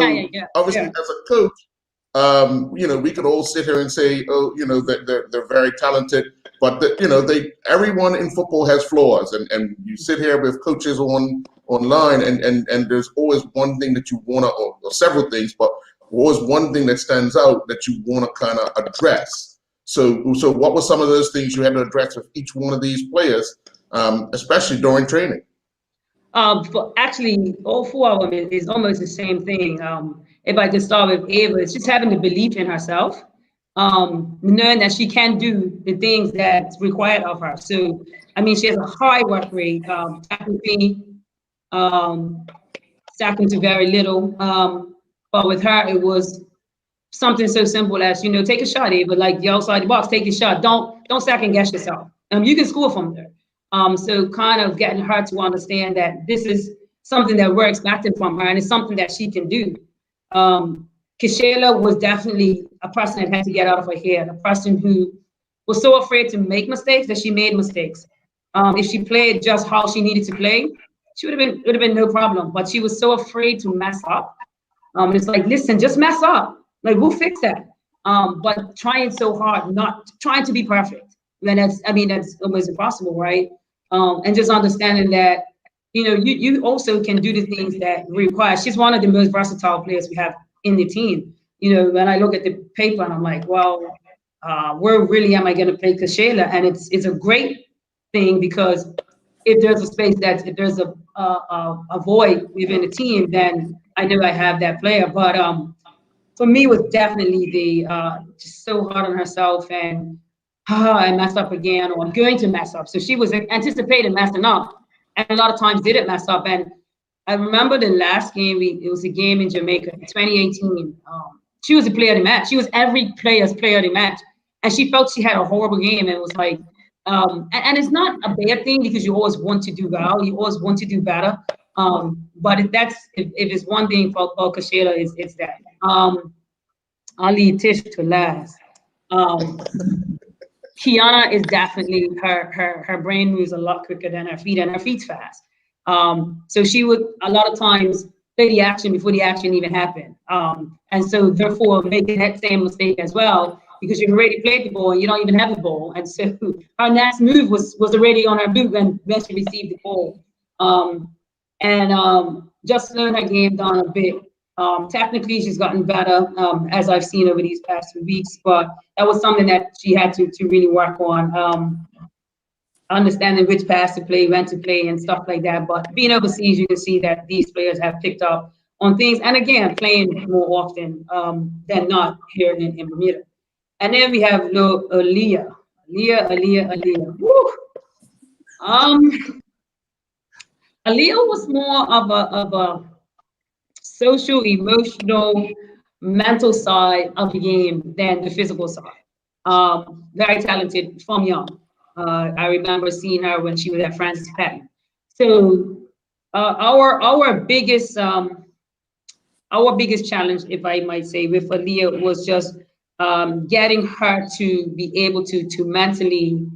obviously, as a coach, we could all sit here and say, oh, that they're very talented, but everyone in football has flaws, and you sit here with coaches online, and there's always one thing that you want to, or several things, but always one thing that stands out that you want to kind of address. So what were some of those things you had to address with each one of these players, especially during training? But actually, all four of them is almost the same thing. If I could start with Ava, it's just having the belief in herself, knowing that she can do the things that's required of her. So, I mean, she has a high work rate, technically, stacking to very little. But with her, it was something so simple as, take a shot, Ava, like the outside the box, take a shot. Don't second guess yourself. You can score from there. So kind of getting her to understand that this is something that we're expecting from her, and it's something that she can do. Kashayla was definitely a person that had to get out of her head, a person who was so afraid to make mistakes that she made mistakes. If she played just how she needed to play, she would have been no problem. But she was so afraid to mess up. It's like, listen, just mess up. Like, we'll fix that. But trying so hard, not trying to be perfect, then that's almost impossible, right? And just understanding that, you also can do the things that require. She's one of the most versatile players we have in the team. When I look at the paper and I'm like, well, where really am I going to play Kashayla? And it's a great thing, because if there's a space if there's a void within the team, then I know I have that player. But for me, it was definitely the just so hard on herself, and I messed up again, or I'm going to mess up. So she was anticipating messing up, and a lot of times didn't mess up. And I remember the last game, it was a game in Jamaica in 2018. She was the player of the match. She was every player's player of the match. And she felt she had a horrible game, and it was like, and it's not a bad thing, because you always want to do well. You always want to do better. But if it's one thing for Kashayla, it's that. I'll leave Tish to last. Kiana is definitely, her brain moves a lot quicker than her feet, and her feet's fast. So she would a lot of times play the action before the action even happened. And so therefore making that same mistake as well, because you've already played the ball and you don't even have the ball. And so her next move was already on her boot when she received the ball. Just learn her game down a bit. Technically, she's gotten better, as I've seen over these past 2 weeks, but that was something that she had to really work on, understanding which pass to play, when to play, and stuff like that. But being overseas, you can see that these players have picked up on things, and again, playing more often than not here in Bermuda. And then we have Aaliyah. Woo! Aaliyah was more of a social, emotional, mental side of the game than the physical side. very talented from young. I remember seeing her when she was at Francis Patton. So our biggest challenge, if I might say, with Aaliyah was just getting her to be able to mentally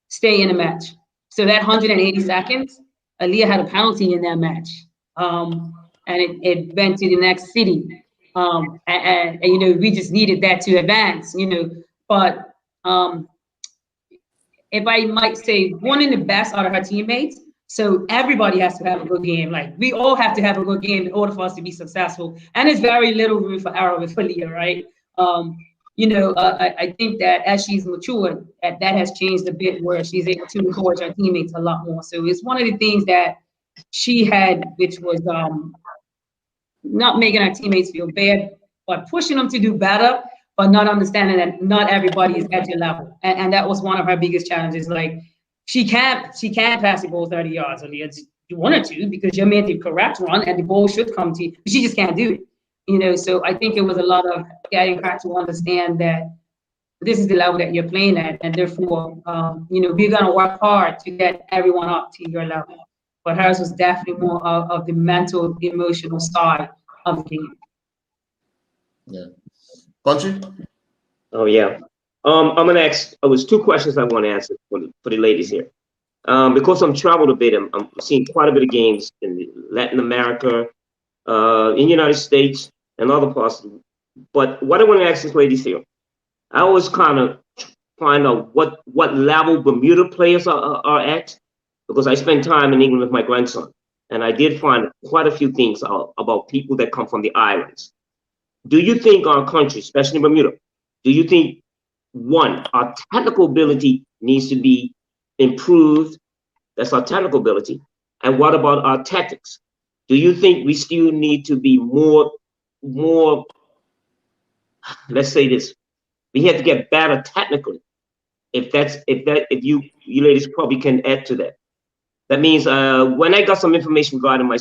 stay in a match. So that 180 seconds, Aaliyah had a penalty in that match, and it went to the next city. And you know, we just needed that to advance, you know. But if I might say, one of the best out of her teammates. So everybody has to have a good game. Like, we all have to have a good game in order for us to be successful. And there's very little room for error with Aaliyah, right? You know, I think that as she's matured, that has changed a bit, where she's able to encourage her teammates a lot more. So it's one of the things that she had, which was not making our teammates feel bad, but pushing them to do better, but not understanding that not everybody is at your level. And that was one of her biggest challenges. Like, she can't pass the ball 30 yards. I mean, you want her to, because you made the correct run and the ball should come to you, but she just can't do it. You know, so I think it was a lot of getting her to understand that this is the level that you're playing at, and therefore, you know, we're gonna work hard to get everyone up to your level. But hers was definitely more of the mental, emotional side of the game. Yeah. Punchy? Oh yeah. I'm gonna ask. It was 2 questions I want to answer for the ladies here. Because I'm traveled a bit, I'm seeing quite a bit of games in Latin America, in the United States, and other parts. But what I want to ask these ladies here, I was kind of find out what level Bermuda players are at, because I spent time in England with my grandson, and I did find quite a few things about people that come from the islands. Do you think our country, especially Bermuda, do you think, one, our technical ability needs to be improved? That's our technical ability. And what about our tactics? Do you think we still need to be more, let's say this, we have to get better technically? If you ladies probably can add to that. That means when I got some information regarding my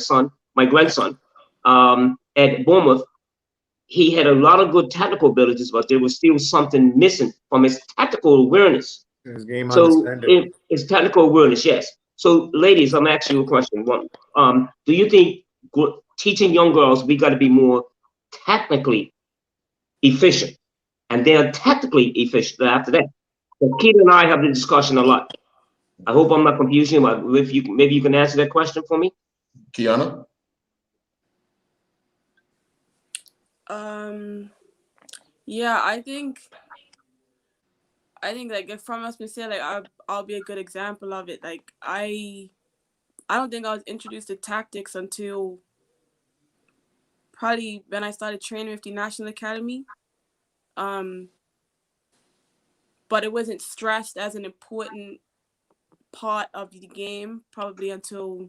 grandson, at Bournemouth, he had a lot of good technical abilities, but there was still something missing from his tactical awareness. His game So understanding. it's technical awareness, yes. So ladies, I'm asking you a question. One, do you think teaching young girls, we got to be more technically efficient, and then tactically efficient after that? So Keith and I have the discussion a lot. I hope I'm not confusing you, but if you maybe you can answer that question for me. Kiana? Yeah, I think like, if from us, say, like, I'll be a good example of it. Like, I don't think I was introduced to tactics until probably when I started training with the National Academy. But it wasn't stressed as an important part of the game probably until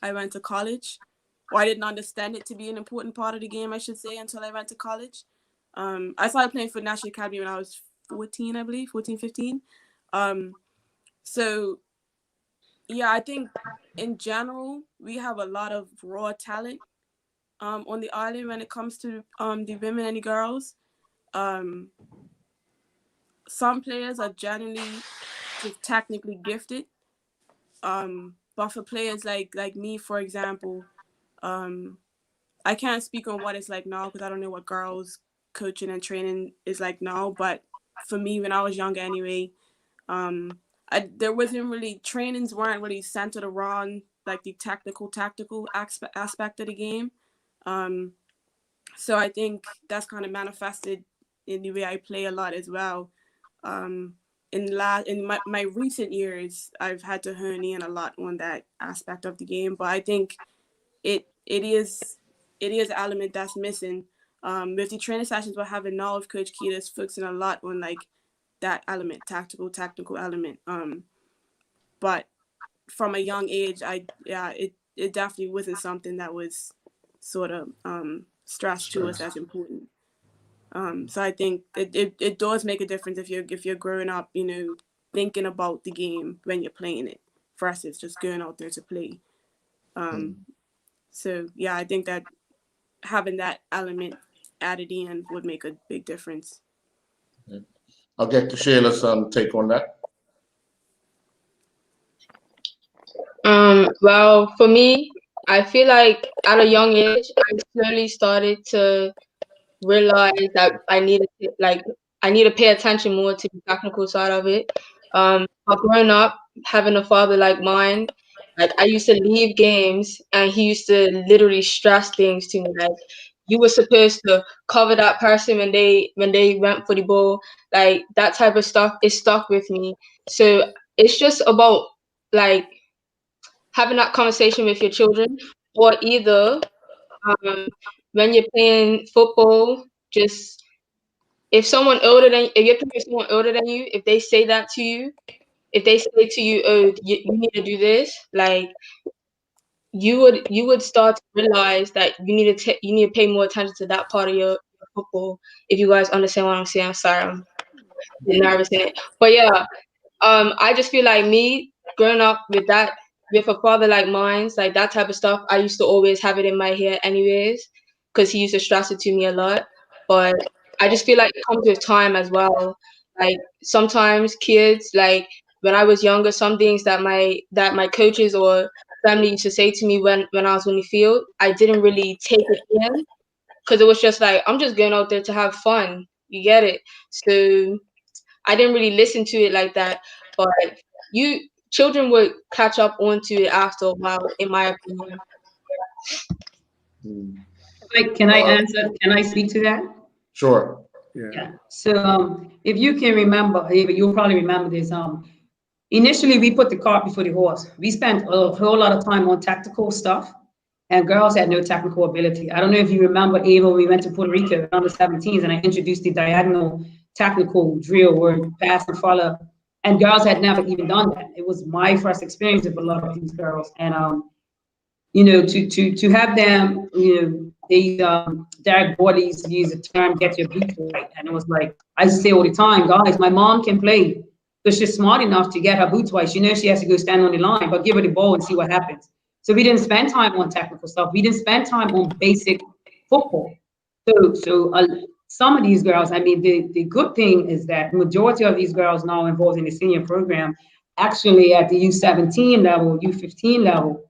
I went to college. Or I didn't understand it to be an important part of the game, I should say, until I went to college. I started playing for National Academy when I was 14, I believe, 14, 15. So, yeah, I think in general, we have a lot of raw talent on the island when it comes to the women and the girls. Some players are generally just technically gifted. But for players like me, for example, I can't speak on what it's like now because I don't know what girls coaching and training is like now. But for me, when I was younger anyway, there wasn't really, trainings weren't really centered around like the tactical aspect of the game. So I think that's kind of manifested in the way I play a lot as well. In my recent years, I've had to hone in a lot on that aspect of the game, but I think it is an element that's missing. With the training sessions we're having now with Coach Keita's focusing a lot on like that element, technical element. But from a young age, it definitely wasn't something that was sort of stressed to us as important. So I think it does make a difference if you're growing up, you know, thinking about the game when you're playing it versus just going out there to play. So yeah, I think that having that element added in would make a big difference. I'll get to Shayla's take on that. Well, for me, I feel like at a young age, I slowly started to realize that I needed to pay attention more to the technical side of it. But growing up, having a father like mine, like I used to leave games and he used to literally stress things to me. Like you were supposed to cover that person when they went for the ball. Like that type of stuff is stuck with me. So it's just about like having that conversation with your children, or either when you're playing football, just if you're playing with someone older than you, if they say that to you, if they say to you, oh, you need to do this, like you would start to realize that you need to pay more attention to that part of your football. If you guys understand what I'm saying, I'm sorry, I'm nervous in it, but yeah, I just feel like me growing up with a father like mine, like that type of stuff, I used to always have it in my head anyways, because he used to stress it to me a lot. But I just feel like it comes with time as well. Like sometimes kids, like when I was younger, some things that my coaches or family used to say to me when I was on the field, I didn't really take it in, because it was just like, I'm just going out there to have fun. You get it? So I didn't really listen to it like that, but children would catch up onto it after a while, in my opinion. Like, can I answer? Can I speak to that? Sure. Yeah. So if you can remember, you'll probably remember this. Initially, we put the cart before the horse. We spent a whole lot of time on tactical stuff, and girls had no technical ability. I don't know if you remember, Ava, we went to Puerto Rico under 17s, and I introduced the diagonal tactical drill where pass and follow, and girls had never even done that. It was my first experience with a lot of these girls, and to have them, these Derek Borley's use the term "get your boots right," and it was like I say all the time, guys, my mom can play, but she's smart enough to get her boots white. She knows she has to go stand on the line, but give her the ball and see what happens. So we didn't spend time on technical stuff. We didn't spend time on basic football. So some of these girls, I mean, the good thing is that majority of these girls now involved in the senior program, actually at the U17 level, U15 level,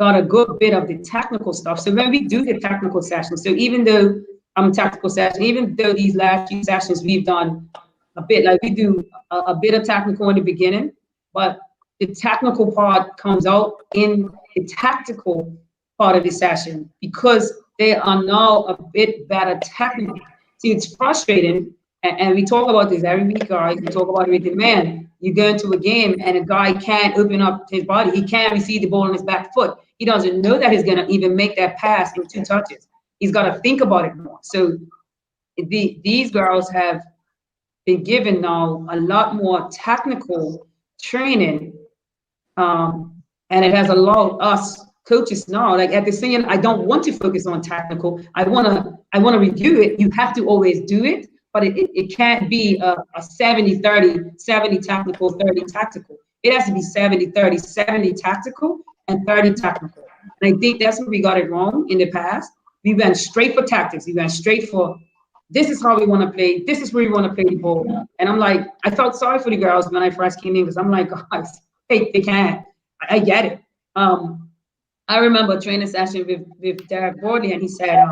got a good bit of the technical stuff. So when we do the technical sessions, so even though even though these last few sessions we've done a bit, like we do a bit of technical in the beginning, but the technical part comes out in the tactical part of the session because they are now a bit better technically. See, it's frustrating, and we talk about this every week, guys. We talk about it with the man. You go into a game and a guy can't open up his body. He can't receive the ball on his back foot. He doesn't know that he's gonna even make that pass in 2 touches. He's got to think about it more. So these girls have been given now a lot more technical training, and it has allowed us coaches now, like at the senior, I don't want to focus on technical. I wanna review it. You have to always do it, but it can't be a 70-30, 70 technical, 30 tactical. It has to be 70-30, 70 tactical and 30 technical. And I think that's where we got it wrong in the past. We went straight for tactics. We went straight for, this is how we want to play. This is where we want to play the ball. And I'm like, I felt sorry for the girls when I first came in because I'm like, guys, hey, they can't. I get it. I remember a training session with Derek Borley, and he said,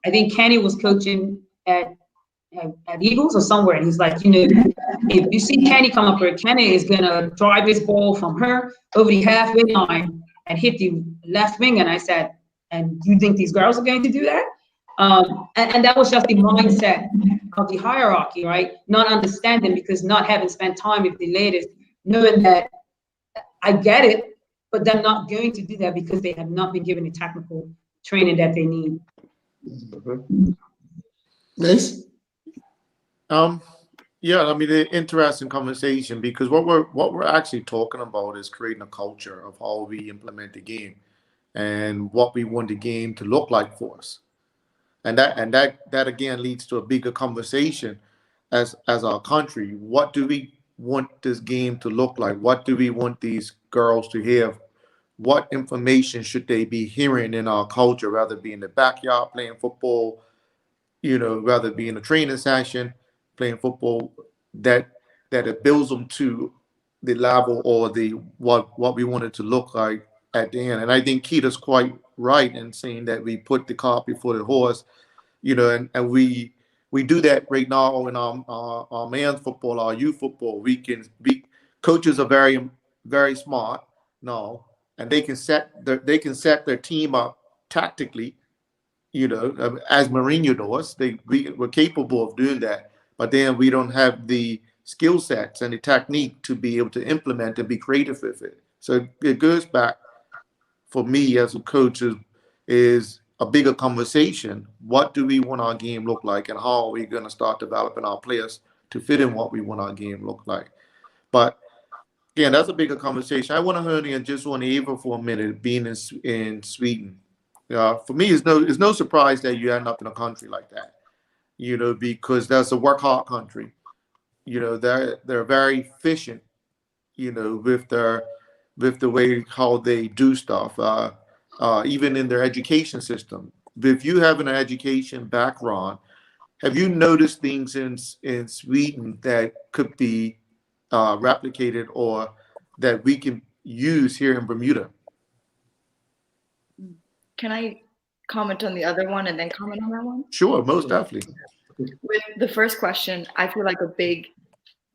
I think Kenny was coaching at Eagles or somewhere, and he's like, if you see Kenny come up here, Kenny is gonna drive his ball from her over the halfway line and hit the left wing. And I said, and you think these girls are going to do that? And that was just the mindset of the hierarchy, right? Not understanding, because not having spent time with the ladies, knowing that I get it, but they're not going to do that because they have not been given the technical training that they need. Nice. Yeah, I mean, an interesting conversation, because what we're actually talking about is creating a culture of how we implement the game and what we want the game to look like for us. And that again leads to a bigger conversation as our country. What do we want this game to look like? What do we want these girls to have? What information should they be hearing in our culture, rather be in the backyard playing football, rather be in a training session playing football? that it builds them to the level or the what we want it to look like at the end. And I think Keita's quite right in saying that we put the cart before the horse, and we do that right now in our men's football, our youth football. Coaches are very, very smart now, and they can set their team up tactically, as Mourinho does. We're capable of doing that, but then we don't have the skill sets and the technique to be able to implement and be creative with it. So it goes back, for me as a coach, is a bigger conversation. What do we want our game look like, and how are we going to start developing our players to fit in what we want our game look like? But again, that's a bigger conversation. I want to hone in just on Eva for a minute, being in Sweden. For me, it's no surprise that you end up in a country like that, because that's a work hard country. They're very efficient, with the way how they do stuff, even in their education system. If you have an education background, have you noticed things in Sweden that could be replicated or that we can use here in Bermuda? Can I comment on the other one and then comment on that one? Sure, most definitely. With the first question, I feel like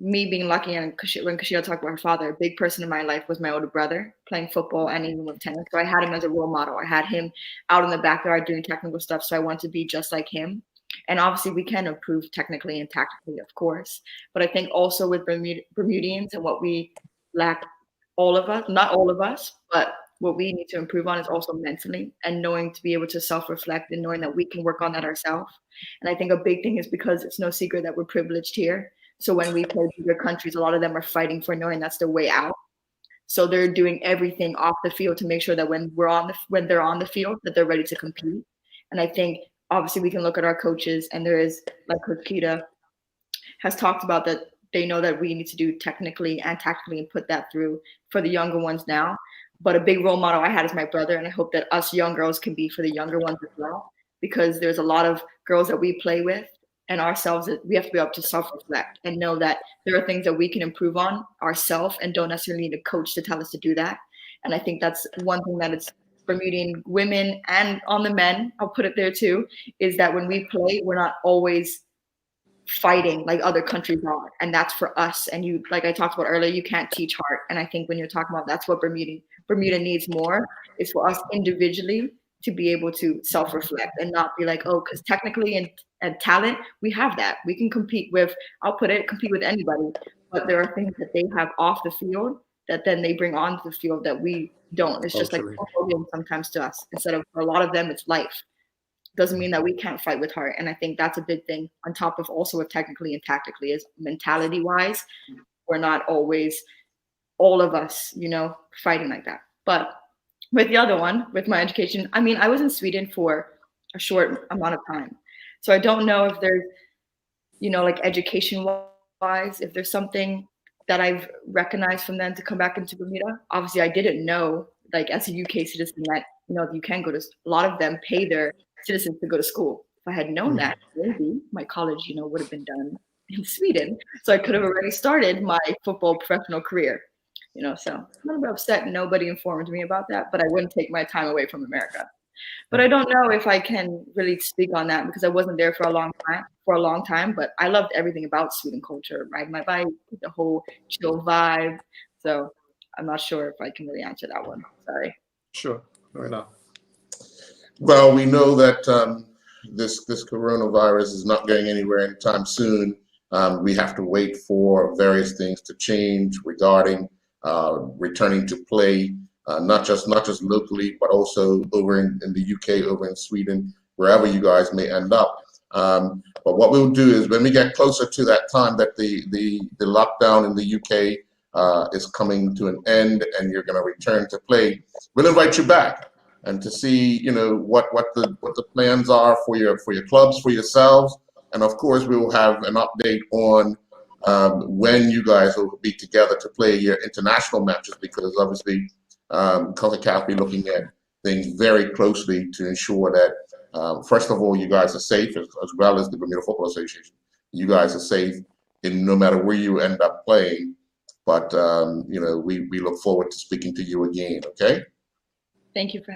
me being lucky, and when Kashia talked about her father, a big person in my life was my older brother, playing football and even with tennis. So I had him as a role model. I had him out in the backyard doing technical stuff, so I wanted to be just like him. And obviously we can improve technically and tactically, of course. But I think also with Bermudians and what we lack, all of us, not all of us, but what we need to improve on is also mentally, and knowing to be able to self-reflect and knowing that we can work on that ourselves. And I think a big thing is because it's no secret that we're privileged here. So when we play bigger countries, a lot of them are fighting for knowing that's their way out. So they're doing everything off the field to make sure that when they're on the field, that they're ready to compete. And I think obviously we can look at our coaches, and there is, like Coach Keita has talked about, that they know that we need to do technically and tactically and put that through for the younger ones now. But a big role model I had is my brother, and I hope that us young girls can be for the younger ones as well, because there's a lot of girls that we play with and ourselves that we have to be able to self-reflect and know that there are things that we can improve on ourselves and don't necessarily need a coach to tell us to do that. And I think that's one thing that it's Bermudian women and on the men, I'll put it there too, is that when we play, we're not always fighting like other countries are. And that's for us. And you, like I talked about earlier, you can't teach heart. And I think when you're talking about, that's what Bermuda needs more, is for us individually to be able to self-reflect and not be like, oh, because technically and talent, we have that. We can compete with anybody. But there are things that they have off the field that then they bring onto the field that we don't. It's just like sometimes to us. Instead of, for a lot of them, it's life. Doesn't mean that we can't fight with heart. And I think that's a big thing on top of also with technically and tactically, is mentality wise, we're not always, all of us, fighting like that. But with the other one, with my education, I mean, I was in Sweden for a short amount of time. So I don't know if there's, like education wise, if there's something that I've recognized from them to come back into Bermuda. Obviously, I didn't know, like as a UK citizen, that, you can go to, a lot of them pay their citizens to go to school. If I had known that, maybe my college, would have been done in Sweden. So I could have already started my football professional career. So I'm a little bit upset nobody informed me about that, but I wouldn't take my time away from America. But I don't know if I can really speak on that because I wasn't there for a long time, but I loved everything about Sweden culture, riding my bike, the whole chill vibe. So I'm not sure if I can really answer that one. Sorry. Sure. Fair enough. Well, we know that this coronavirus is not going anywhere anytime soon. We have to wait for various things to change regarding returning to play, not just locally, but also over in the UK, over in Sweden, wherever you guys may end up. But what we'll do is when we get closer to that time that the lockdown in the UK is coming to an end and you're going to return to play, we'll invite you back and to see what the plans are for your clubs, for yourselves, and of course we will have an update on when you guys will be together to play your international matches, because obviously CONCACAF be looking at things very closely to ensure that first of all you guys are safe, as well as the Bermuda Football Association. You guys are safe, in no matter where you end up playing. But we look forward to speaking to you again. Okay. Thank you for